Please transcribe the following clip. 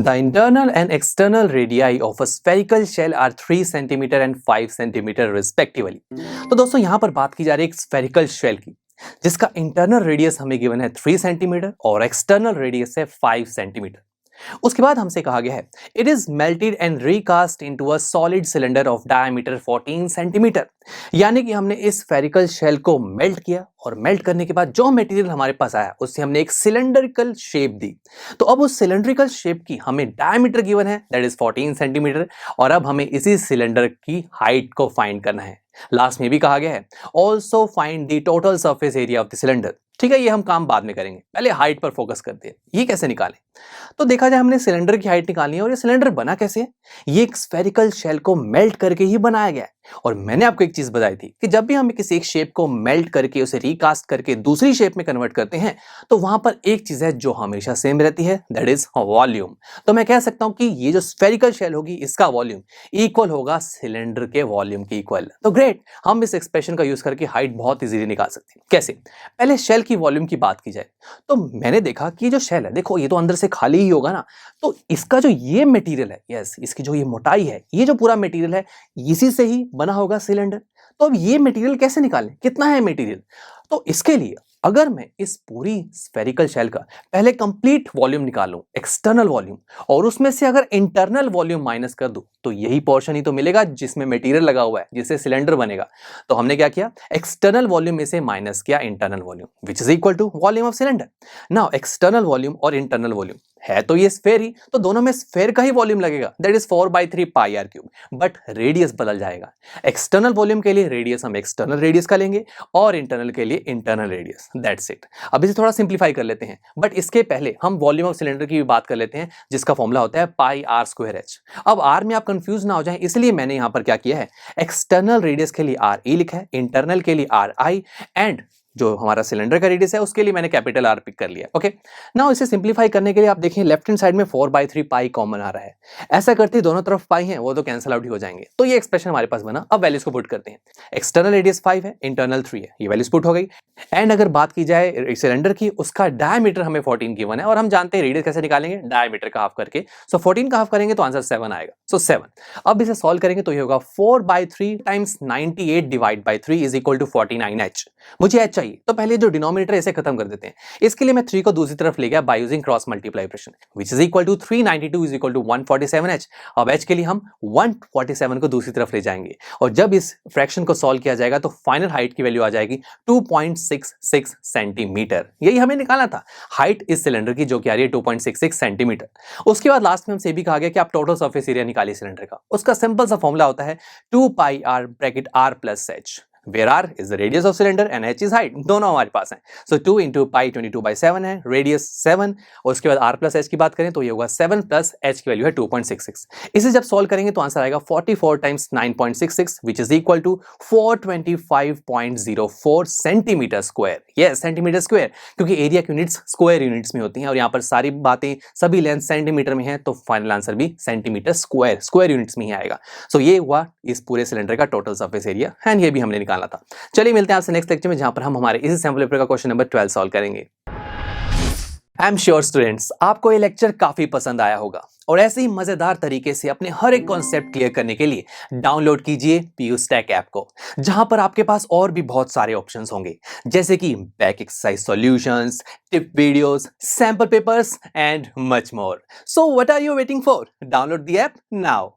The internal and external radii of a spherical shell are 3 cm and 5 cm respectively. तो दोस्तों यहाँ पर बात की जा रही है एक स्फेरिकल शेल की, जिसका इंटरनल रेडियस हमें गिवन है 3 सेंटीमीटर और एक्सटर्नल रेडियस है 5 सेंटीमीटर। उसके बाद हमसे कहा गया है it is melted and recast into a solid cylinder of diameter 14 centimetre. यानी कि हमने इस स्फेरिकल शेल को मेल्ट किया और मेल्ट करने के बाद जो मटेरियल हमारे पास आया उससे हमने एक सिलेंड्रिकल शेप दी। तो अब उस सिलेंड्रिकल शेप की हमें डायमीटर गिवन है दैट इज 14 सेंटीमीटर और अब हमें इसी सिलेंडर की हाइट को फाइंड करना है। लास्ट में भी कहा गया है also find the total surface area of the cylinder. ठीक है, ये हम काम बाद में करेंगे, पहले हाइट पर फोकस करते हैं। ये कैसे निकालें? तो देखा जाए हमने सिलेंडर की हाइट निकालनी है और ये सिलेंडर बना कैसे है? ये एक स्फेरिकल शेल को मेल्ट करके ही बनाया गया है। और मैंने आपको एक चीज बताई थी कि जब भी हम किसी एक शेप को मेल्ट करके उसे रिकास्ट करके दूसरी शेप में कन्वर्ट करते हैं तो वहां पर एक चीज है जो हमेशा सेम रहती है, दैट इज वॉल्यूम। तो मैं कह सकता हूं कि ये जो स्फेरिकल शेल होगी इसका वॉल्यूम इक्वल होगा सिलेंडर के वॉल्यूम के इक्वल। तो ग्रेट, हम इस एक्सप्रेशन का यूज करके हाइट बहुत इजीली निकाल सकते हैं। कैसे? पहले शेल की वॉल्यूम की बात की जाए तो मैंने देखा कि जो शेल है, देखो ये तो अंदर से खाली ही होगा ना, तो इसका जो ये मटेरियल है, यस, इसकी जो ये मोटाई है, ये जो पूरा मटेरियल है इसी से ही बना होगा सिलेंडर। तो अब ये मटेरियल कैसे निकालें, कितना है मटेरियल? तो इसके लिए अगर मैं इस पूरी स्फेरिकल शेल का पहले कंप्लीट वॉल्यूम निकालूं, एक्सटर्नल वॉल्यूम, और उसमें से अगर इंटरनल वॉल्यूम माइनस कर दूं तो यही पोर्शन ही तो मिलेगा जिसमें मटेरियल लगा हुआ है, जिससे सिलेंडर बनेगा। तो हमने क्या किया, एक्सटर्नल वॉल्यूम में से माइनस किया internal volume which is equal to volume of cylinder. Now external volume और इंटरनल वॉल्यूम है तो ये स्फेयर ही, तो दोनों में स्फेयर का ही वॉल्यूम लगेगा, that is 4/3 pi r cube, but radius बदल जाएगा। एक्सटर्नल वॉल्यूम के लिए रेडियस हम एक्सटर्नल रेडियस का लेंगे और इंटरनल के लिए इंटरनल रेडियस, दैट्स इट। अब इसे थोड़ा सिंप्लीफाई कर लेते हैं, बट इसके पहले हम वॉल्यूम ऑफ सिलेंडर की भी बात कर लेते हैं जिसका फॉर्मूला होता है पाई आर स्क्वायर एच। अब आर में आप कंफ्यूज ना हो जाए इसलिए मैंने यहां पर क्या किया है, एक्सटर्नल रेडियस के लिए आर ई लिखा है, इंटरनल के लिए आर आई, एंड जो हमारा सिलेंडर का रेडियस है उसके लिए मैंने कैपिटल आर पिक कर लिया। ओके, नाउ इसे सिंप्लीफाई करने के लिए आप देखें लेफ्ट हैंड साइड में 4/3 पाई कॉमन आ रहा है, ऐसा करते दोनों तरफ पाई हैं वो तो कैंसिल आउट ही हो जाएंगे। तो ये एक्सप्रेशन हमारे पास बना। अब वैल्यूज को पुट करते हैं, एक्सटर्नल रेडियस 5 है, इंटरनल 3 है, ये वैल्यूज पुट हो गई। एंड अगर बात की जाए सिलेंडर की, उसका डायमीटर हमें 14 गिवन है और हम जानते हैं रेडियस कैसे निकालेंगे, डायमीटर का हाफ करके। सो 14 का हाफ करेंगे तो आंसर 7 आएगा, सो 7। अब इसे सॉल्व करेंगे तो ये होगा 4/3 times 98 divide by 3 is equal to 49h। मुझे h चाहिए तो पहले जो डिनोमिनेटर इसे खत्म कर देते हैं। इसके लिए मैं 3 को दूसरी तरफ ले गया by using cross multiply operation which is equal to 392 is equal to 147h। अब h के लिए हम 147 को दूसरी तरफ ले जाएंगे और जब इस फ्रैक्शन को सॉल्व किया जाएगा तो फाइनल हाइट की वैल्यू आ जाएगी 2.66 सेंटीमीटर। यही हमें निकालना था, हाइट इस सिलेंडर की जो कि आ रही है 2.66 सेंटीमीटर। उसके बाद लास्ट में हमसे भी कहा गया कि आप टोटल सरफेस एरिया निकालिए सिलेंडर का। उसका सिंपल सा फॉर्मूला होता है 2 pi R bracket R plus H, where r is the radius of cylinder and h is height, दोनों हमारे पास हैं। So 2 into pi 22/7 है, रेडियस 7, और उसके बाद r plus h की बात करें तो ये होगा 7 plus h की वैल्यू है 2.66। इसे जब सॉल्व करेंगे तो आंसर आएगा 44 times 9.66 which is equal to 425.04 centimetre square. Yes, centimetre square, क्योंकि एरिया की यूनिट्स स्क्वायर यूनिट्स में होती हैं और यहाँ पर सारी बातें सभी लेंथ सेंटीमीटर में है तो फाइनल आंसर भी सेंटीमीटर स्क्वायर यूनिट्स में ही आएगा। सो ये हुआ इस पूरे सिलेंडर का टोटल सरफेस एरिया एंड ये भी हमने निकाला था। चलिए मिलते हैं आपसे नेक्स्ट लेक्चर में जहां पर हम हमारे इसी सैंपल पेपर का क्वेश्चन नंबर 12 सॉल्व करेंगे। आई एम श्योर स्टूडेंट्स आपको ये लेक्चर काफी पसंद आया होगा और ऐसे ही मजेदार तरीके से अपने हर एक कॉन्सेप्ट क्लियर करने के लिए डाउनलोड कीजिए PUSTACK ऐप को, जहां पर आपके पास और भी बहुत सारे ऑप्शंस होंगे जैसे कि back exercise solutions, tip videos, sample papers and much more. So what are you waiting for? Download the app now.